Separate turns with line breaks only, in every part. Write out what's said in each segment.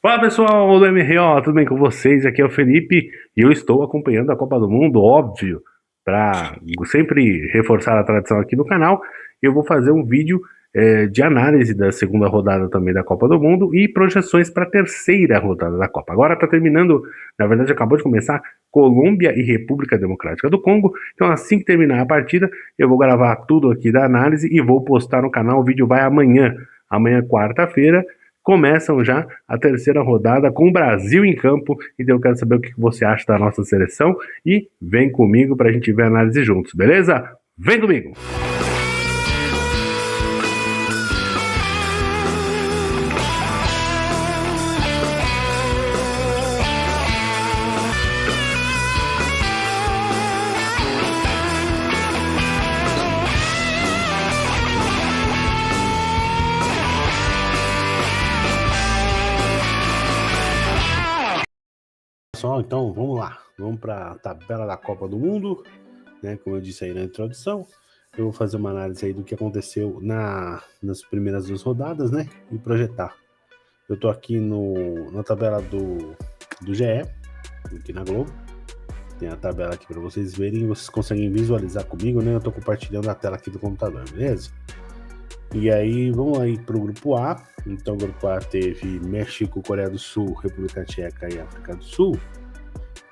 Fala pessoal do MRO, tudo bem com vocês? Aqui é o Felipe e eu estou acompanhando a Copa do Mundo, óbvio, para sempre reforçar a tradição aqui no canal. Eu vou fazer um vídeo de análise da segunda rodada também da Copa do Mundo e projeções para a terceira rodada da Copa. Agora está terminando, na verdade acabou de começar, Colômbia e República Democrática do Congo. Então assim que terminar a partida, eu vou gravar tudo aqui da análise e vou postar no canal. O vídeo vai amanhã, quarta-feira. Começam já a terceira rodada com o Brasil em campo, então eu quero saber o que você acha da nossa seleção e vem comigo para a gente ver a análise juntos, beleza? Vem comigo! Pessoal, então vamos lá, vamos para a tabela da Copa do Mundo, né? Como eu disse aí na introdução, eu vou fazer uma análise aí do que aconteceu nas primeiras duas rodadas, né? E projetar. Eu tô aqui na tabela do GE, aqui na Globo. Tem a tabela aqui para vocês verem e vocês conseguem visualizar comigo, né? Eu tô compartilhando a tela aqui do computador, beleza? E aí, vamos aí pro grupo A. Então, o grupo A teve México, Coreia do Sul, República Tcheca e África do Sul.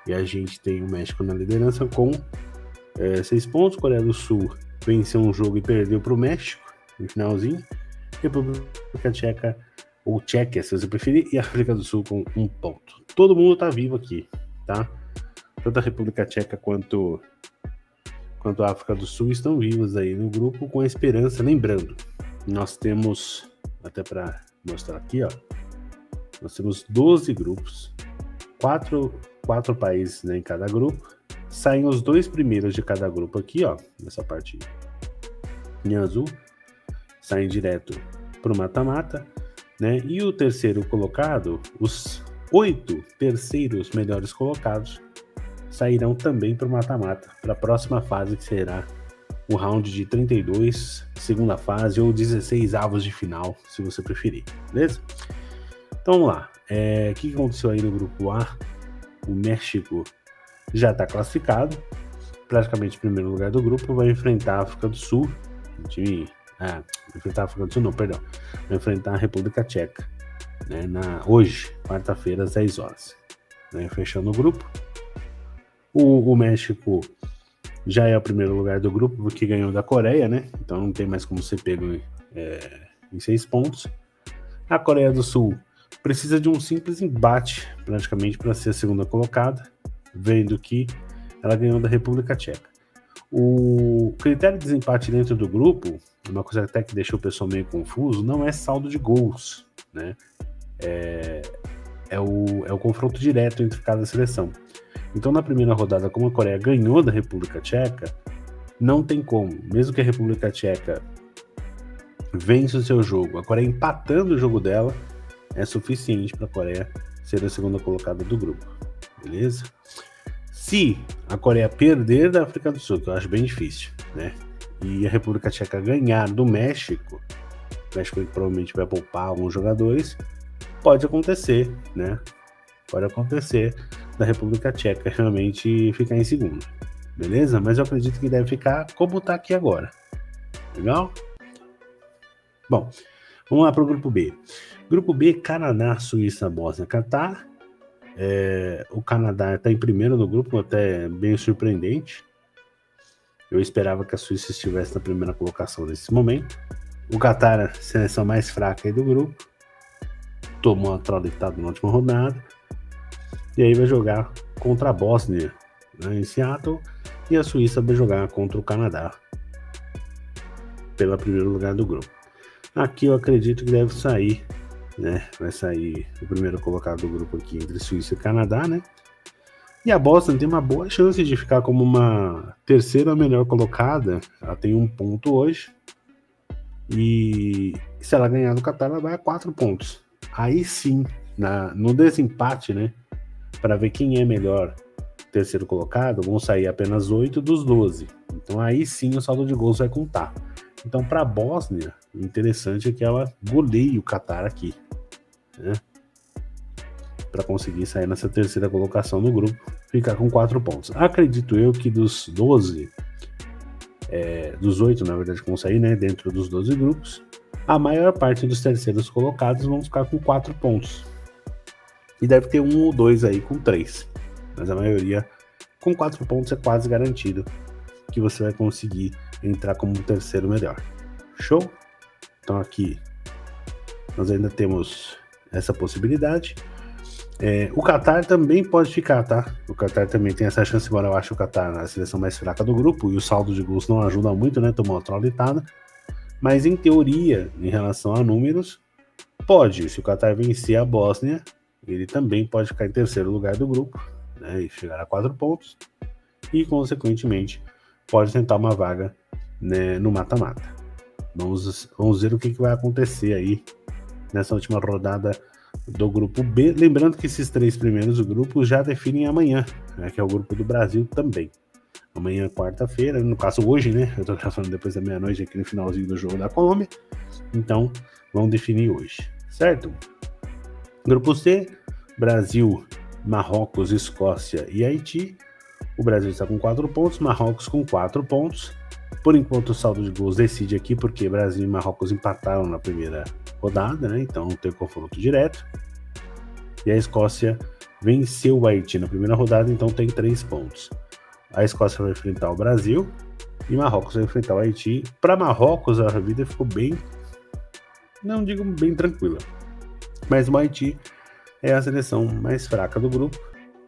E a gente tem o México na liderança com 6 pontos. Coreia do Sul venceu um jogo e perdeu pro México no finalzinho. República Tcheca, ou Tchequia, se você preferir, e África do Sul com 1 ponto. Todo mundo tá vivo aqui, tá? Tanto a República Tcheca quanto a África do Sul estão vivos aí no grupo com a esperança. Lembrando, nós temos, até para mostrar aqui, ó, nós temos 12 grupos, 4 países, né, em cada grupo. Saem os 2 primeiros de cada grupo aqui, ó, nessa parte em azul, saem direto para o mata-mata, né? E o terceiro colocado, os 8 terceiros melhores colocados, sairão também para o mata-mata, para a próxima fase, que será o round de 32, segunda fase, ou 16 avos de final, se você preferir, beleza? Então vamos lá, o que aconteceu aí no grupo A? O México já está classificado, praticamente em primeiro lugar do grupo, vai enfrentar a África do Sul, vai enfrentar a República Tcheca, né, hoje, quarta-feira, às 10 horas, né, fechando o grupo. O México já é o primeiro lugar do grupo, porque ganhou da Coreia, né? Então não tem mais como ser pego em 6 pontos. A Coreia do Sul precisa de um simples embate, praticamente, para ser a segunda colocada, vendo que ela ganhou da República Tcheca. O critério de desempate dentro do grupo, uma coisa até que deixou o pessoal meio confuso, não é saldo de gols, né? É o confronto direto entre cada seleção. Então, na primeira rodada, como a Coreia ganhou da República Tcheca, não tem como. Mesmo que a República Tcheca vença o seu jogo, a Coreia empatando o jogo dela, é suficiente para a Coreia ser a segunda colocada do grupo. Beleza? Se a Coreia perder da África do Sul, que eu acho bem difícil, né? E a República Tcheca ganhar do México, o México provavelmente vai poupar alguns jogadores, pode acontecer, né? Pode acontecer da República Tcheca realmente ficar em segundo, beleza? Mas eu acredito que deve ficar como tá aqui agora, legal? Bom, vamos lá para o grupo B. Grupo B, Canadá, Suíça, Bósnia, Catar. O Canadá está em primeiro no grupo, até bem surpreendente. Eu esperava que a Suíça estivesse na primeira colocação nesse momento. O Catar, a seleção mais fraca aí do grupo, tomou uma traulitada na última rodada. E aí vai jogar contra a Bósnia, né, em Seattle, e a Suíça vai jogar contra o Canadá pelo primeiro lugar do grupo. Aqui eu acredito que deve sair, né? Vai sair o primeiro colocado do grupo aqui entre Suíça e Canadá, né? E a Bósnia tem uma boa chance de ficar como uma terceira melhor colocada. Ela tem 1 ponto hoje. E se ela ganhar do Catar, ela vai a 4 pontos. Aí sim, no desempate, né? Para ver quem é melhor terceiro colocado, vão sair apenas 8 dos 12. Então aí sim o saldo de gols vai contar. Então, para a Bósnia, o interessante é que ela goleie o Catar aqui, né? para conseguir sair nessa terceira colocação no grupo, ficar com 4 pontos. Acredito eu que dos 12, dos 8, na verdade, que vão sair, né, dentro dos 12 grupos, a maior parte dos terceiros colocados vão ficar com 4 pontos. E deve ter um ou dois aí com 3. Mas a maioria com 4 pontos é quase garantido que você vai conseguir entrar como um terceiro melhor. Show? Então aqui nós ainda temos essa possibilidade. O Qatar também pode ficar, tá? O Qatar também tem essa chance, embora eu acho o Qatar a seleção mais fraca do grupo e o saldo de gols não ajuda muito, né? Tomou uma traulitada. Mas em teoria, em relação a números, pode. Se o Qatar vencer a Bósnia, ele também pode ficar em terceiro lugar do grupo, né? E chegar a 4 pontos. E, consequentemente, pode tentar uma vaga, né, no mata-mata. Vamos ver o que vai acontecer aí nessa última rodada do grupo B, lembrando que esses 3 primeiros grupos já definem amanhã, né, que é o grupo do Brasil também. Amanhã, quarta-feira, no caso hoje, né, eu tô gravando depois da meia-noite aqui no finalzinho do jogo da Colômbia, então vamos definir hoje, certo? Grupo C, Brasil, Marrocos, Escócia e Haiti. O Brasil está com 4 pontos, Marrocos com 4 pontos. Por enquanto o saldo de gols decide aqui, porque Brasil e Marrocos empataram na primeira rodada, né? Então não tem confronto direto. E a Escócia venceu o Haiti na primeira rodada, então tem 3 pontos. A Escócia vai enfrentar o Brasil e Marrocos vai enfrentar o Haiti. Para Marrocos a vida ficou bem, não digo bem tranquila, mas o Haiti é a seleção mais fraca do grupo.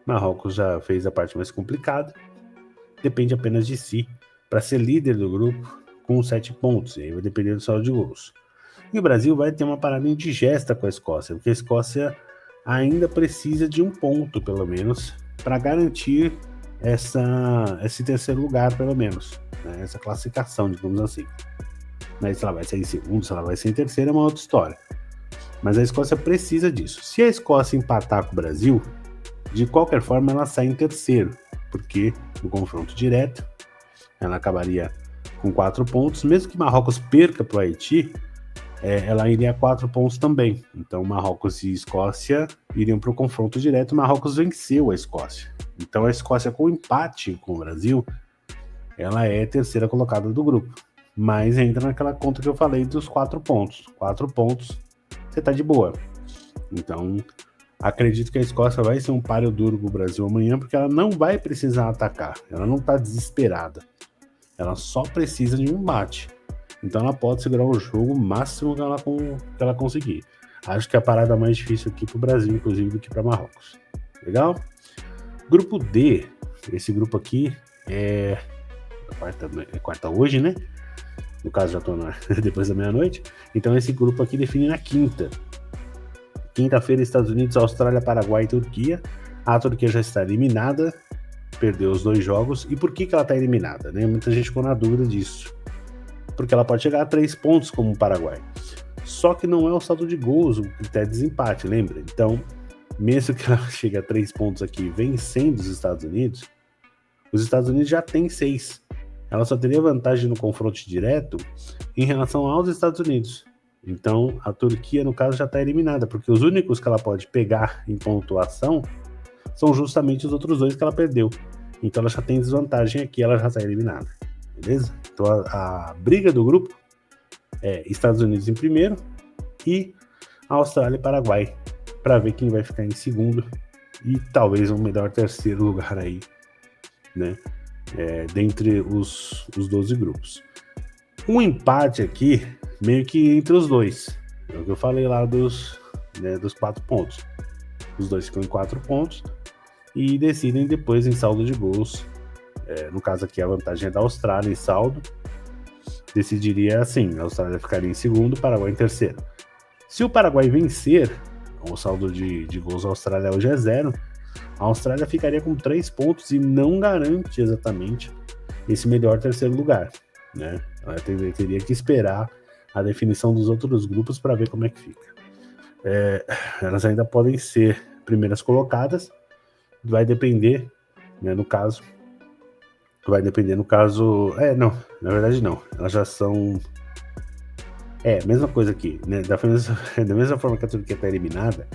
Marrocos já fez a parte mais complicada, depende apenas de si para ser líder do grupo com 7 pontos, e aí vai depender do saldo de gols. E o Brasil vai ter uma parada indigesta com a Escócia, porque a Escócia ainda precisa de um ponto, pelo menos, para garantir esse terceiro lugar, pelo menos, né? Essa classificação, digamos assim. Mas se ela vai ser em segundo, se ela vai ser em terceiro, é uma outra história. Mas a Escócia precisa disso. Se a Escócia empatar com o Brasil, de qualquer forma ela sai em terceiro, porque no confronto direto ela acabaria com 4 pontos, mesmo que Marrocos perca para o Haiti, ela iria a 4 pontos também. Então Marrocos e Escócia iriam para o confronto direto. Marrocos venceu a Escócia, então a Escócia com empate com o Brasil, ela é terceira colocada do grupo, mas entra naquela conta que eu falei dos 4 pontos. 4 pontos, você tá de boa. Então acredito que a Escócia vai ser um páreo duro pro Brasil amanhã, porque ela não vai precisar atacar, ela não tá desesperada, ela só precisa de um embate. Então ela pode segurar o jogo o máximo que ela conseguir. Acho que é a parada mais difícil aqui pro Brasil, inclusive, do que para Marrocos. Legal? Grupo D, esse grupo aqui é quarta hoje, né? No caso já tô depois da meia-noite. Então esse grupo aqui define na quinta. Quinta-feira, Estados Unidos, Austrália, Paraguai e Turquia. A Turquia já está eliminada, perdeu os 2 jogos. E por que ela está eliminada, né? Muita gente ficou na dúvida disso. Porque ela pode chegar a 3 pontos como o Paraguai. Só que não é o saldo de gols, o critério de desempate, lembra? Então, mesmo que ela chegue a 3 pontos aqui vencendo os Estados Unidos já tem 6. Ela só teria vantagem no confronto direto em relação aos Estados Unidos. Então, a Turquia, no caso, já está eliminada, porque os únicos que ela pode pegar em pontuação são justamente os outros 2 que ela perdeu. Então, ela já tem desvantagem aqui, ela já está eliminada. Beleza? Então, a briga do grupo é Estados Unidos em primeiro e Austrália e Paraguai, para ver quem vai ficar em segundo e talvez um melhor terceiro lugar aí, né? Dentre os 12 grupos. Um empate aqui, meio que entre os 2. É o que eu falei lá dos 4 pontos. Os 2 ficam em 4 pontos e decidem depois em saldo de gols. No caso aqui a vantagem é da Austrália em saldo. Decidiria assim, a Austrália ficaria em segundo, o Paraguai em terceiro. Se o Paraguai vencer, o saldo de gols da Austrália hoje é 0, a Austrália ficaria com 3 pontos e não garante exatamente esse melhor terceiro lugar, né? Ela teria que esperar a definição dos outros grupos para ver como é que fica. Elas ainda podem ser primeiras colocadas, vai depender, né, no caso. Não, na verdade não. Elas já são. Mesma coisa aqui, né? Da mesma forma que a Turquia está eliminada,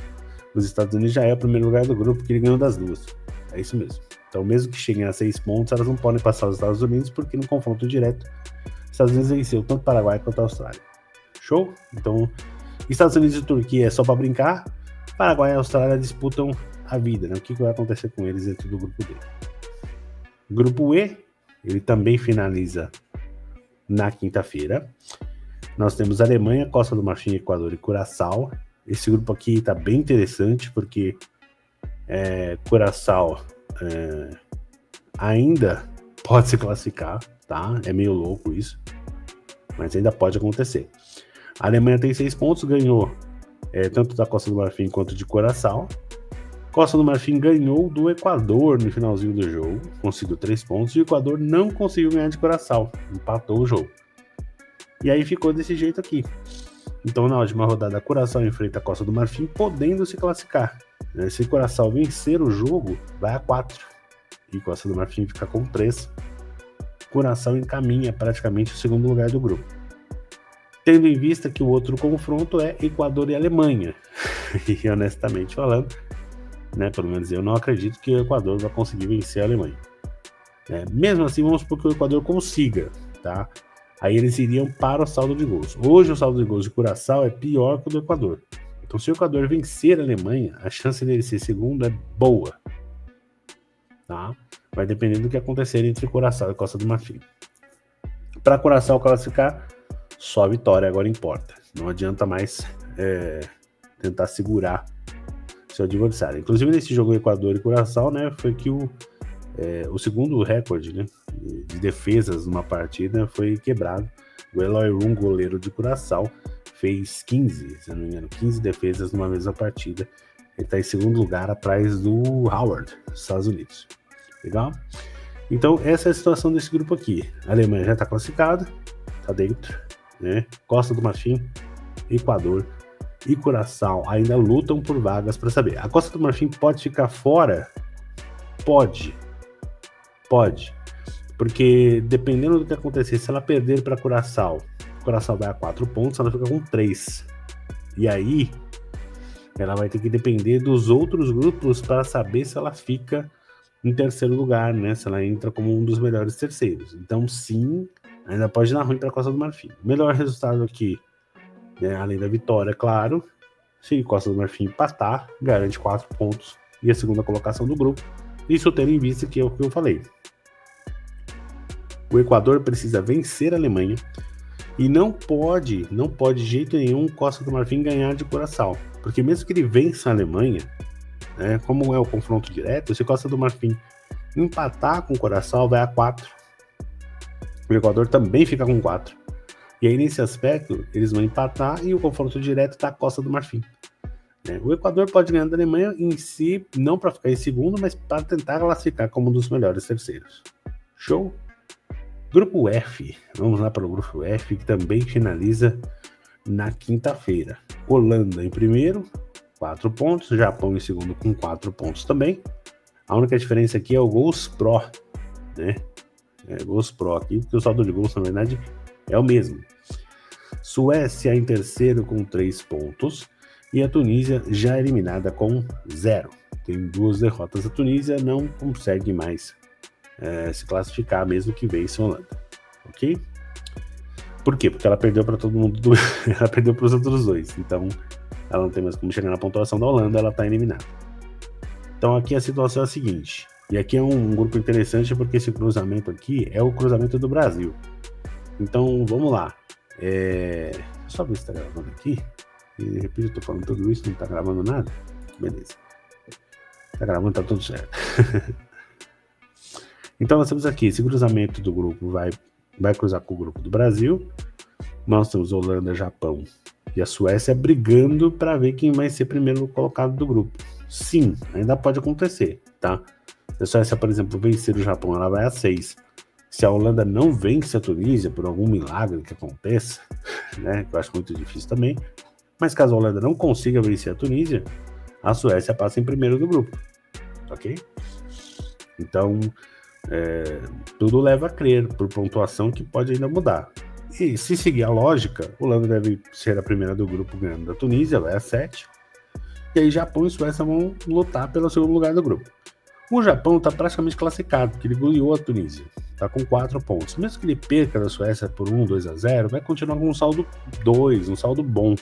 os Estados Unidos já é o primeiro lugar do grupo, que ele ganhou das duas. É isso mesmo. Então, mesmo que cheguem a 6 pontos, elas não podem passar os Estados Unidos, porque no confronto direto, os Estados Unidos venceu tanto o Paraguai quanto a Austrália. Show? Então, Estados Unidos e Turquia é só para brincar, Paraguai e Austrália disputam a vida, né? O que vai acontecer com eles dentro do grupo D. Grupo E, ele também finaliza na quinta-feira. Nós temos Alemanha, Costa do Marfim, Equador e Curaçao. Esse grupo aqui está bem interessante, porque Curaçao ainda pode se classificar, tá? É meio louco isso, mas ainda pode acontecer. A Alemanha tem 6 pontos, ganhou tanto da Costa do Marfim quanto de Curaçao. Costa do Marfim ganhou do Equador no finalzinho do jogo, conseguiu 3 pontos, e o Equador não conseguiu ganhar de Curaçao, empatou o jogo. E aí ficou desse jeito aqui. Então, na última rodada, Curaçao enfrenta a Costa do Marfim, podendo se classificar. Se Curaçao vencer o jogo, vai a 4. E Costa do Marfim fica com 3. Curaçao encaminha praticamente o segundo lugar do grupo. Tendo em vista que o outro confronto é Equador e Alemanha. E honestamente falando, pelo menos eu não acredito que o Equador vai conseguir vencer a Alemanha. Mesmo assim, vamos supor que o Equador consiga, tá? Aí eles iriam para o saldo de gols. Hoje o saldo de gols de Curaçao é pior que o do Equador. Então, se o Equador vencer a Alemanha, a chance dele ser segundo é boa. Tá? Vai depender do que acontecer entre Curaçao e Costa do Marfim. Para Curaçao classificar, só a vitória agora importa. Não adianta mais tentar segurar seu adversário. Inclusive, nesse jogo Equador e Curaçao, foi que o segundo recorde, de defesas numa partida foi quebrado. O Eloy Room, goleiro de Curaçao, fez 15, se não me engano, 15 defesas numa mesma partida. Ele está em segundo lugar atrás do Howard, dos Estados Unidos. Legal? Então, essa é a situação desse grupo aqui. A Alemanha já está classificada, está dentro, Costa do Marfim, Equador e Curaçao ainda lutam por vagas para saber. A Costa do Marfim pode ficar fora? Pode. Porque dependendo do que acontecer, se ela perder para Curaçao vai a 4 pontos, ela fica com 3. E aí, ela vai ter que depender dos outros grupos para saber se ela fica em terceiro lugar, se ela entra como um dos melhores terceiros. Então, sim, ainda pode dar ruim para a Costa do Marfim. O melhor resultado aqui, além da vitória, claro, se Costa do Marfim empatar, garante 4 pontos e a segunda colocação do grupo. Isso tendo em vista que é o que eu falei. O Equador precisa vencer a Alemanha e não pode de jeito nenhum Costa do Marfim ganhar de Curaçao, porque mesmo que ele vença a Alemanha, como é o confronto direto, se Costa do Marfim empatar com Curaçao, vai a 4. O Equador também fica com 4. E aí, nesse aspecto, eles vão empatar e o confronto direto está a Costa do Marfim. O Equador pode ganhar da Alemanha em si, não para ficar em segundo, mas para tentar classificar como um dos melhores terceiros. Show? Grupo F. Vamos lá para o grupo F, que também finaliza na quinta-feira. Holanda em primeiro, 4 pontos. Japão em segundo com 4 pontos também. A única diferença aqui é o Gols Pro, Gols Pro aqui, porque o saldo de gols, na verdade, é o mesmo. Suécia em terceiro com 3 pontos. E a Tunísia já eliminada com 0. Tem 2 derrotas. A Tunísia não consegue mais se classificar, mesmo que vença a Holanda. Ok? Por quê? Porque ela perdeu para todo mundo. Ela perdeu para os outros 2. Então, ela não tem mais como chegar na pontuação da Holanda. Ela está eliminada. Então, aqui a situação é a seguinte. E aqui é um grupo interessante, porque esse cruzamento aqui é o cruzamento do Brasil. Então, vamos lá. Só ver se está gravando aqui. E de repente eu tô falando tudo isso, não tá gravando nada. Beleza. Tá gravando, tá tudo certo. Então nós temos aqui, esse cruzamento do grupo vai cruzar com o grupo do Brasil. Nós temos Holanda, Japão e a Suécia brigando para ver quem vai ser primeiro colocado do grupo. Sim, ainda pode acontecer, tá? Se a Suécia, por exemplo, vencer o Japão, ela vai a 6. Se a Holanda não vence a Tunísia, por algum milagre que aconteça, que eu acho muito difícil também, mas caso a Holanda não consiga vencer a Tunísia, a Suécia passa em primeiro do grupo, ok? Então, tudo leva a crer, por pontuação que pode ainda mudar. E se seguir a lógica, a Holanda deve ser a primeira do grupo ganhando da Tunísia, vai a 7. E aí Japão e Suécia vão lutar pelo segundo lugar do grupo. O Japão está praticamente classificado, porque ele goleou a Tunísia. Está com 4 pontos. Mesmo que ele perca da Suécia por 2-0, vai continuar com um saldo 2, um saldo bom.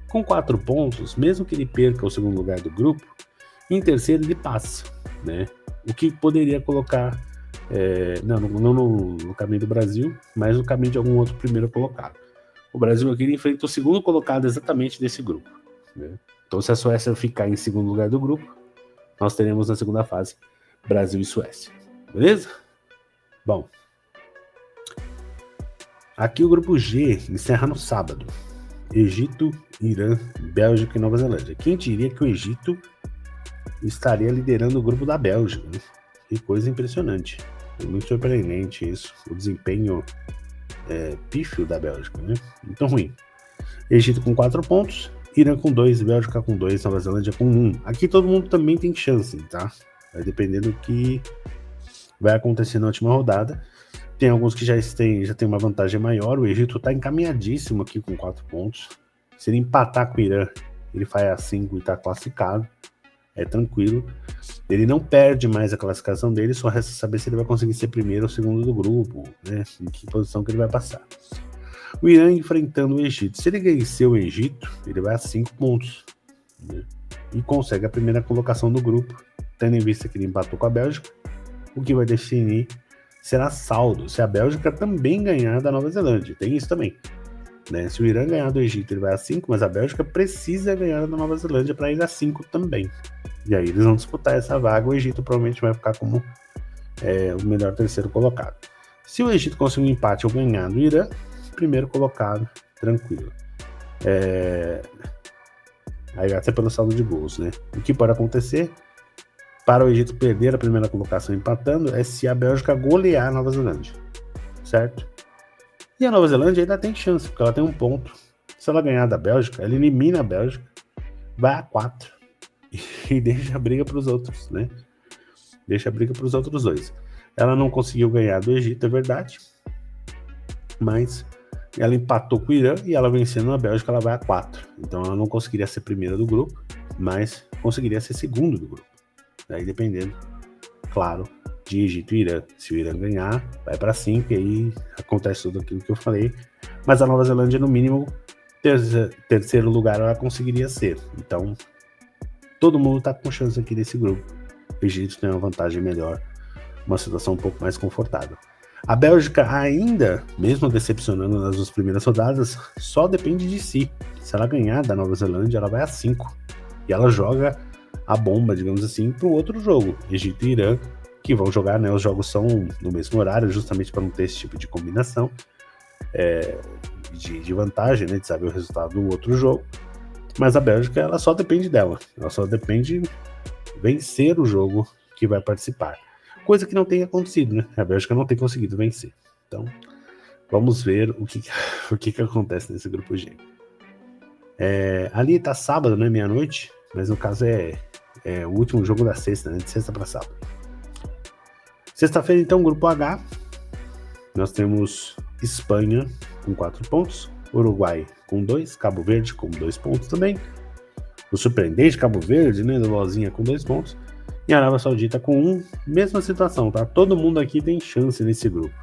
Com 4 pontos, mesmo que ele perca o segundo lugar do grupo, em terceiro ele passa, né? O que poderia colocar, não no caminho do Brasil, mas no caminho de algum outro primeiro colocado. O Brasil aqui enfrenta o segundo colocado exatamente desse grupo, né? Então, se a Suécia ficar em segundo lugar do grupo, nós teremos na segunda fase Brasil e Suécia. Beleza? Bom, aqui o grupo G encerra no sábado. Egito, Irã, Bélgica e Nova Zelândia. Quem diria que o Egito estaria liderando o grupo da Bélgica, né? Que coisa impressionante. É muito surpreendente isso. O desempenho pífio da Bélgica, né? Muito ruim. Egito com 4 pontos, Irã com 2, Bélgica com 2, Nova Zelândia com 1. Aqui todo mundo também tem chance, tá? Vai depender do que vai acontecer na última rodada. Tem alguns que já tem uma vantagem maior. O Egito está encaminhadíssimo aqui com 4 pontos. Se ele empatar com o Irã, ele faz a 5 e está classificado. É tranquilo. Ele não perde mais a classificação dele, só resta saber se ele vai conseguir ser primeiro ou segundo do grupo, né? Em que posição que ele vai passar. O Irã enfrentando o Egito. Se ele vencer o Egito, ele vai a 5 pontos, né? E consegue a primeira colocação do grupo, tendo em vista que ele empatou com a Bélgica. O que vai definir será saldo, se a Bélgica também ganhar da Nova Zelândia. Tem isso também, né? Se o Irã ganhar do Egito, ele vai a 5, mas a Bélgica precisa ganhar da Nova Zelândia para ir a 5 também. E aí eles vão disputar essa vaga. O Egito provavelmente vai ficar como o melhor terceiro colocado. Se o Egito conseguir um empate ou ganhar do Irã, primeiro colocado, tranquilo. Aí até pelo saldo de gols, né? O que pode acontecer para o Egito perder a primeira colocação empatando é se a Bélgica golear a Nova Zelândia, certo? E a Nova Zelândia ainda tem chance, porque ela tem 1 ponto. Se ela ganhar da Bélgica, ela elimina a Bélgica, vai a 4 e deixa a briga para os outros, né? Deixa a briga para os outros 2. Ela não conseguiu ganhar do Egito, é verdade, mas ela empatou com o Irã e ela vencendo a Bélgica, ela vai a 4. Então ela não conseguiria ser primeira do grupo, mas conseguiria ser segundo do grupo. Daí dependendo, claro, de Egito e Irã. Se o Irã ganhar, vai para 5 e aí acontece tudo aquilo que eu falei. Mas a Nova Zelândia, no mínimo, terceiro lugar ela conseguiria ser. Então, todo mundo está com chance aqui nesse grupo. O Egito tem uma vantagem melhor, uma situação um pouco mais confortável. A Bélgica ainda, mesmo decepcionando nas 2 primeiras rodadas, só depende de si. Se ela ganhar da Nova Zelândia, ela vai a 5. E ela joga a bomba, digamos assim, para o outro jogo, Egito e Irã, que vão jogar, né? Os jogos são no mesmo horário, justamente para não ter esse tipo de combinação de vantagem, né? De saber o resultado do outro jogo. Mas a Bélgica, ela só depende dela. Ela só depende de vencer o jogo que vai participar. Coisa que não tem acontecido, né? A Bélgica não tem conseguido vencer. Então, vamos ver o que acontece nesse grupo G. Ali tá sábado, né? Meia-noite. Mas no caso é o último jogo da sexta, né? De sexta para sábado. Sexta-feira, então, grupo H. Nós temos Espanha com 4 pontos. Uruguai com 2. Cabo Verde com 2 pontos também. O surpreendente Cabo Verde, né? Do Lozinha com 2 pontos. E a Arábia Saudita com 1. Mesma situação, tá? Todo mundo aqui tem chance nesse grupo.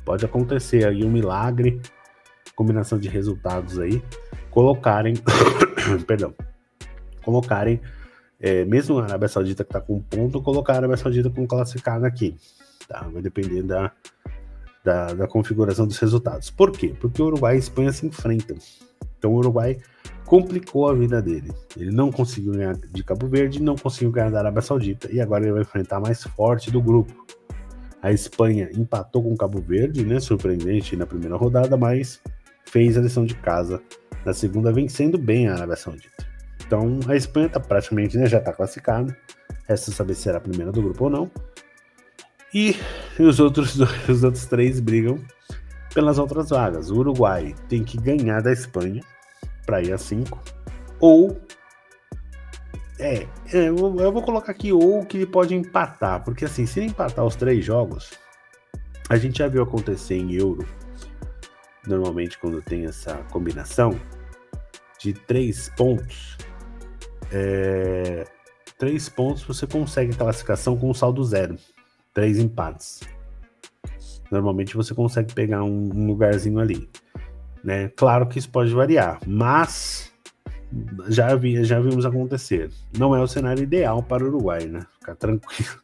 Pode acontecer aí um milagre. Combinação de resultados aí. Colocarem... Colocarem, mesmo a Arábia Saudita que está com 1 ponto, colocar a Arábia Saudita como classificada aqui, tá? Vai depender da configuração dos resultados. Por quê? Porque o Uruguai e a Espanha se enfrentam. Então o Uruguai complicou a vida dele. Ele não conseguiu ganhar de Cabo Verde, não conseguiu ganhar da Arábia Saudita, e agora ele vai enfrentar a mais forte do grupo. A Espanha empatou com Cabo Verde, né? Surpreendente na primeira rodada, mas fez a lição de casa na segunda, vencendo bem a Arábia Saudita. Então, a Espanha está praticamente, né, já está classificada. Resta saber se será a primeira do grupo ou não. E os outros 3 brigam pelas outras vagas. O Uruguai tem que ganhar da Espanha para ir a 5. Ou... eu vou colocar aqui ou que ele pode empatar. Porque assim, se ele empatar os 3 jogos, a gente já viu acontecer em Euro. Normalmente quando tem essa combinação de 3 pontos... 3 pontos você consegue classificação com saldo 0. 3 empates. Normalmente você consegue pegar um lugarzinho ali, né? Claro que isso pode variar, mas já vimos acontecer. Não é o cenário ideal para o Uruguai, né? Ficar tranquilo.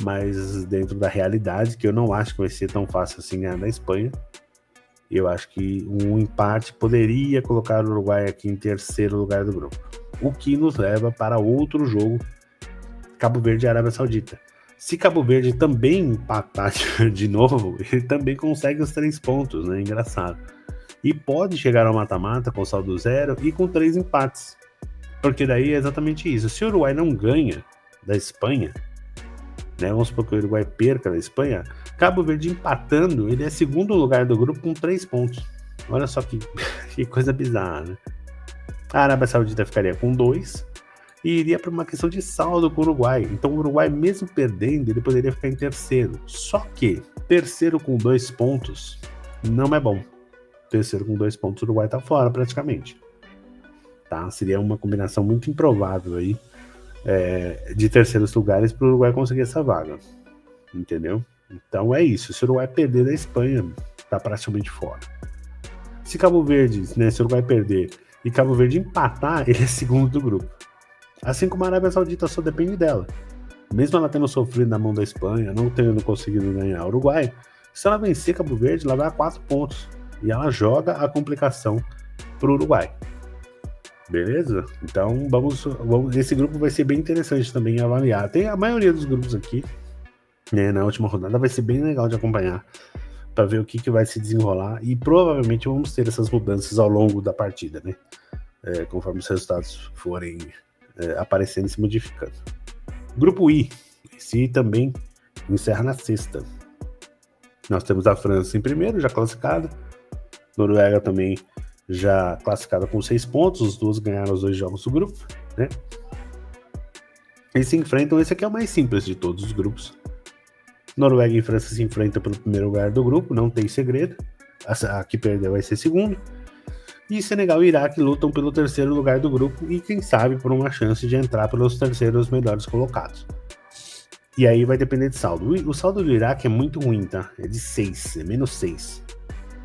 Mas dentro da realidade, que eu não acho que vai ser tão fácil assim ganhar da Espanha, eu acho que um empate poderia colocar o Uruguai aqui em terceiro lugar do grupo. O que nos leva para outro jogo, Cabo Verde e Arábia Saudita. Se Cabo Verde também empatar de novo, ele também consegue os 3 pontos, né? Engraçado. E pode chegar ao mata-mata com saldo 0 e com 3 empates. Porque daí é exatamente isso. Se o Uruguai não ganha da Espanha, né, vamos supor que o Uruguai perca da Espanha, Cabo Verde empatando, ele é segundo lugar do grupo com 3 pontos. Olha só que coisa bizarra, né? A Arábia Saudita ficaria com 2 e iria para uma questão de saldo com o Uruguai. Então o Uruguai, mesmo perdendo, ele poderia ficar em terceiro. Só que terceiro com 2 pontos não é bom. Terceiro com 2 pontos, o Uruguai tá fora praticamente. Tá? Seria uma combinação muito improvável aí de terceiros lugares para o Uruguai conseguir essa vaga. Entendeu? Então é isso. Se o Uruguai perder da Espanha, tá praticamente fora. Se Cabo Verde, né, se o Uruguai perder e Cabo Verde empatar, ele é segundo do grupo. Assim como a Arábia Saudita só depende dela. Mesmo ela tendo sofrido na mão da Espanha, não tendo conseguido ganhar o Uruguai, se ela vencer Cabo Verde, ela vai a 4 pontos. E ela joga a complicação pro Uruguai. Beleza? Então vamos, esse grupo vai ser bem interessante também avaliar. Tem a maioria dos grupos aqui, né, na última rodada vai ser bem legal de acompanhar para ver o que vai se desenrolar e provavelmente vamos ter essas mudanças ao longo da partida, né? Conforme os resultados forem aparecendo e se modificando. Grupo I, esse também encerra na sexta. Nós temos a França em primeiro, já classificada. Noruega também já classificada com 6 pontos. Os dois ganharam os 2 jogos do grupo, né? Eles se enfrentam, esse aqui é o mais simples de todos os grupos. Noruega e França se enfrentam pelo primeiro lugar do grupo, não tem segredo. A que perder vai ser segundo. E Senegal e Iraque lutam pelo terceiro lugar do grupo e quem sabe por uma chance de entrar pelos terceiros melhores colocados. E aí vai depender de saldo. O saldo do Iraque é muito ruim, tá? É de 6, é menos 6.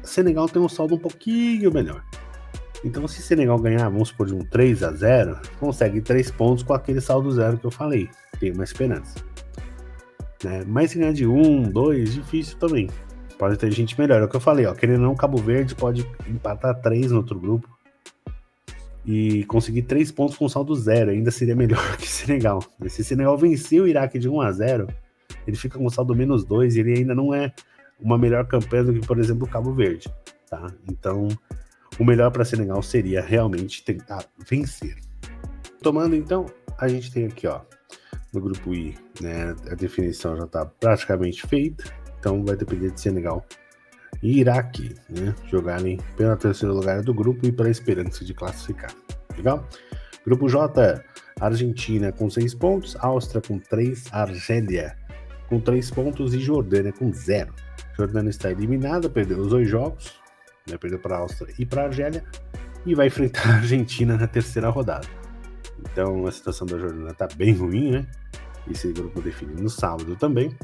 O Senegal tem um saldo um pouquinho melhor. Então se Senegal ganhar, vamos supor, de um 3-0, consegue 3 pontos com aquele saldo 0 que eu falei. Tem uma esperança. Né? Mas se ganhar de 1, 2, difícil também. Pode ter gente melhor. É o que eu falei, ó. Querendo ou não, Cabo Verde pode empatar 3 no outro grupo e conseguir 3 pontos com saldo 0. Ainda seria melhor que Senegal. Se Senegal vencer o Iraque de 1-0, ele fica com saldo menos 2 e ele ainda não é uma melhor campanha do que, por exemplo, o Cabo Verde. Tá? Então, o melhor para Senegal seria realmente tentar vencer. Tomando, então, a gente tem aqui, ó, no grupo I, né, a definição já está praticamente feita. Então vai depender de Senegal e Iraque, né, jogarem pelo terceiro lugar do grupo e pela esperança de classificar. Legal? Grupo J, Argentina com 6 pontos, Áustria com 3, Argélia com 3 pontos e Jordânia com 0. Jordânia está eliminada, perdeu os 2 jogos, né, perdeu para a Áustria e para a Argélia e vai enfrentar a Argentina na terceira rodada. Então a situação da Jordânia está bem ruim, né? Esse grupo definido no sábado também.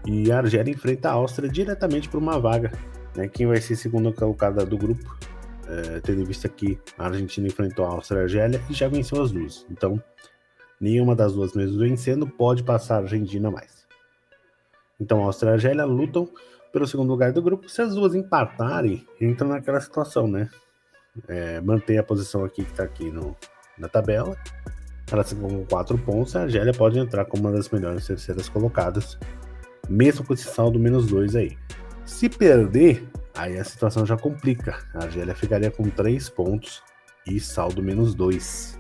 E a Argélia enfrenta a Áustria diretamente por uma vaga, né? Quem vai ser segunda colocada do grupo, tendo em vista que a Argentina enfrentou a Áustria e a Argélia e já venceu as duas. Então, nenhuma das duas mesmo vencendo pode passar a Argentina mais. Então, a Áustria e a Argélia lutam pelo segundo lugar do grupo. Se as duas empatarem, entram naquela situação, né? Mantém a posição aqui que está aqui na tabela. Elas ficam com 4 pontos. A Argélia pode entrar como uma das melhores terceiras colocadas, mesmo com esse saldo menos 2 aí. Se perder, aí a situação já complica. A Argélia ficaria com 3 pontos e saldo menos 2.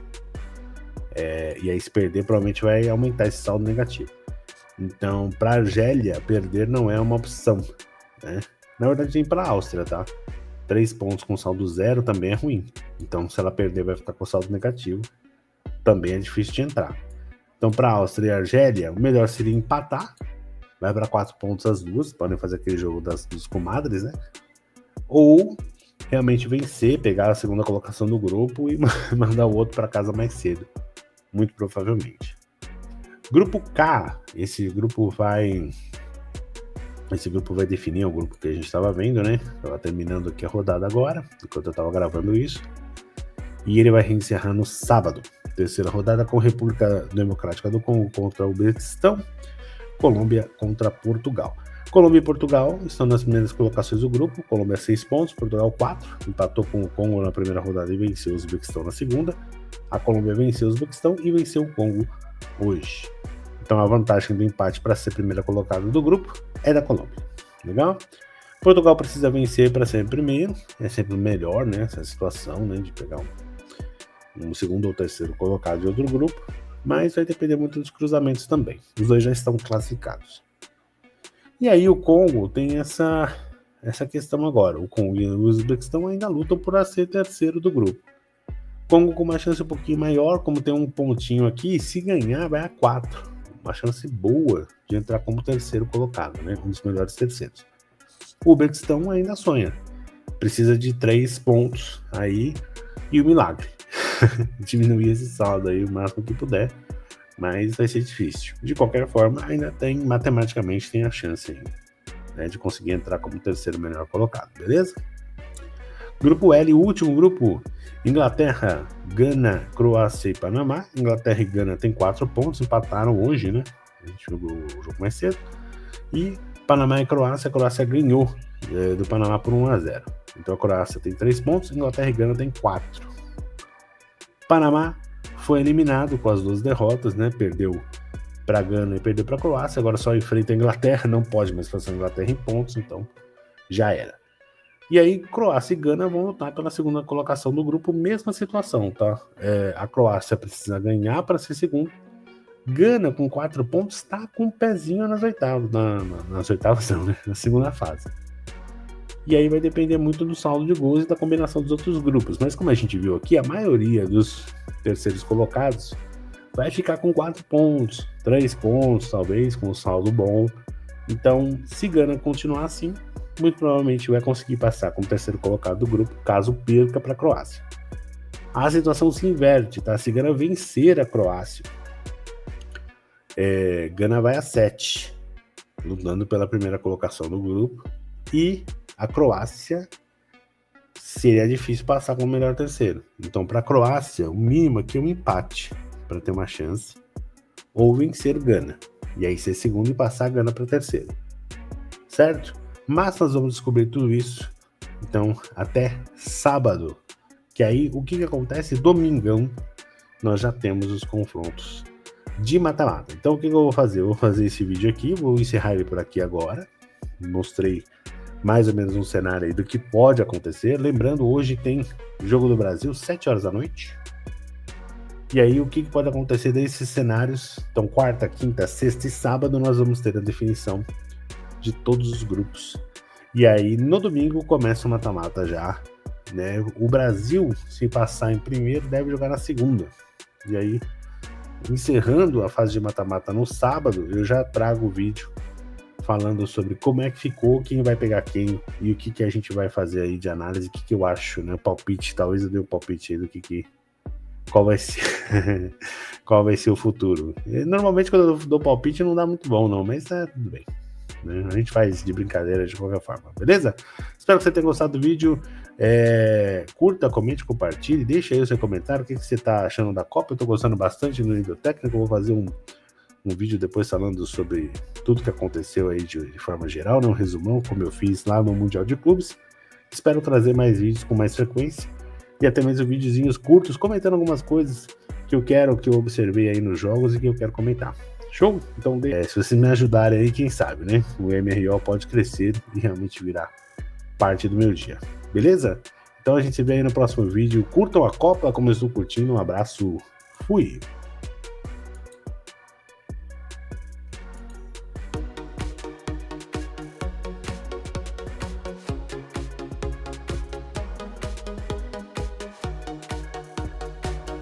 E aí se perder, provavelmente vai aumentar esse saldo negativo. Então, para a Argélia, perder não é uma opção, né? Na verdade, tem para a Áustria, tá? 3 pontos com saldo 0 também é ruim. Então, se ela perder, vai ficar com saldo negativo. Também é difícil de entrar. Então, para a Áustria e a Argélia, o melhor seria empatar. Vai para 4 pontos as duas. Podem fazer aquele jogo dos comadres, né? Ou realmente vencer, pegar a segunda colocação do grupo e mandar o outro para casa mais cedo, muito provavelmente. Grupo K, esse grupo vai definir o grupo que a gente estava vendo, né? Estava terminando aqui a rodada agora, enquanto eu estava gravando isso. E ele vai reencerrar no sábado. Terceira rodada com República Democrática do Congo contra o Uzbequistão, Colômbia contra Portugal. Colômbia e Portugal estão nas primeiras colocações do grupo. Colômbia 6 pontos, Portugal 4. Empatou com o Congo na primeira rodada e venceu o Uzbequistão na segunda. A Colômbia venceu o Uzbequistão e venceu o Congo hoje. Então a vantagem do empate para ser primeira colocada do grupo é da Colômbia. Legal? Portugal precisa vencer para ser primeiro. É sempre melhor, né? Essa situação, né? De pegar um segundo ou terceiro colocado de outro grupo. Mas vai depender muito dos cruzamentos também. Os dois já estão classificados. E aí o Congo tem essa questão agora. O Congo e o Uzbequistão ainda lutam por ser terceiro do grupo. Congo com uma chance um pouquinho maior, como tem um pontinho aqui, se ganhar vai a 4. Uma chance boa de entrar como terceiro colocado, né? Um dos melhores terceiros. O Uzbequistão ainda sonha. Precisa de 3 pontos aí e o milagre. Diminuir esse saldo aí o máximo que puder, mas vai ser difícil. De qualquer forma, ainda tem, matematicamente, tem a chance aí, né, de conseguir entrar como terceiro melhor colocado, beleza? Grupo L, o último grupo, Inglaterra, Gana, Croácia e Panamá. Inglaterra e Gana tem 4 pontos, empataram hoje, né? A gente jogou o jogo mais cedo. E Panamá e Croácia, a Croácia ganhou do Panamá por 1-0. Então a Croácia tem 3 pontos, Inglaterra e Gana tem 4. Panamá foi eliminado com as 2 derrotas, né? Perdeu para Gana e perdeu para a Croácia. Agora só enfrenta a Inglaterra, não pode mais fazer a Inglaterra em pontos, então já era. E aí, Croácia e Gana vão lutar pela segunda colocação do grupo, mesma situação, tá? A Croácia precisa ganhar para ser segundo. Gana, com 4 pontos, está com um pezinho nas oitavas, nas oitavas não, né? Na segunda fase. E aí vai depender muito do saldo de gols e da combinação dos outros grupos. Mas como a gente viu aqui, a maioria dos terceiros colocados vai ficar com 4 pontos, 3 pontos, talvez, com um saldo bom. Então, se Gana continuar assim, muito provavelmente vai conseguir passar como terceiro colocado do grupo, caso perca para a Croácia. A situação se inverte, tá? Se Gana vencer a Croácia, Gana vai a 7, lutando pela primeira colocação do grupo, e a Croácia seria difícil passar como melhor terceiro. Então, para a Croácia, o mínimo aqui é um empate para ter uma chance, ou vencer Gana, e aí ser segundo e passar a Gana para terceiro, certo? Mas nós vamos descobrir tudo isso, então, até sábado, que aí o que acontece? Domingão, nós já temos os confrontos de mata-mata. Então, o que eu vou fazer? Eu vou fazer esse vídeo aqui, vou encerrar ele por aqui agora. Mostrei mais ou menos um cenário aí do que pode acontecer. Lembrando, hoje tem Jogo do Brasil, 7 horas da noite. E aí, o que pode acontecer desses cenários? Então, quarta, quinta, sexta e sábado, nós vamos ter a definição de todos os grupos. E aí, no domingo, começa o mata-mata já, né? O Brasil, se passar em primeiro, deve jogar na segunda. E aí, encerrando a fase de mata-mata no sábado, eu já trago o vídeo falando sobre como é que ficou, quem vai pegar quem e o que a gente vai fazer aí de análise, o que eu acho, né? Palpite, talvez eu dê um palpite aí do qual vai ser qual vai ser o futuro. Normalmente quando eu dou palpite não dá muito bom não, mas tudo bem, né? A gente faz de brincadeira de qualquer forma, beleza? Espero que você tenha gostado do vídeo. Curta, comente, compartilhe, deixa aí o seu comentário, o que você está achando da Copa. Eu tô gostando bastante no nível técnico. Eu vou fazer um vídeo depois falando sobre tudo que aconteceu aí de forma geral, né? Um resumão, como eu fiz lá no Mundial de Clubes. Espero trazer mais vídeos com mais frequência e até mesmo videozinhos curtos comentando algumas coisas que eu observei aí nos jogos e que eu quero comentar. Show? Então, se vocês me ajudarem aí, quem sabe, né? O MRO pode crescer e realmente virar parte do meu dia. Beleza? Então a gente se vê aí no próximo vídeo. Curtam a Copa como eu estou curtindo. Um abraço. Fui!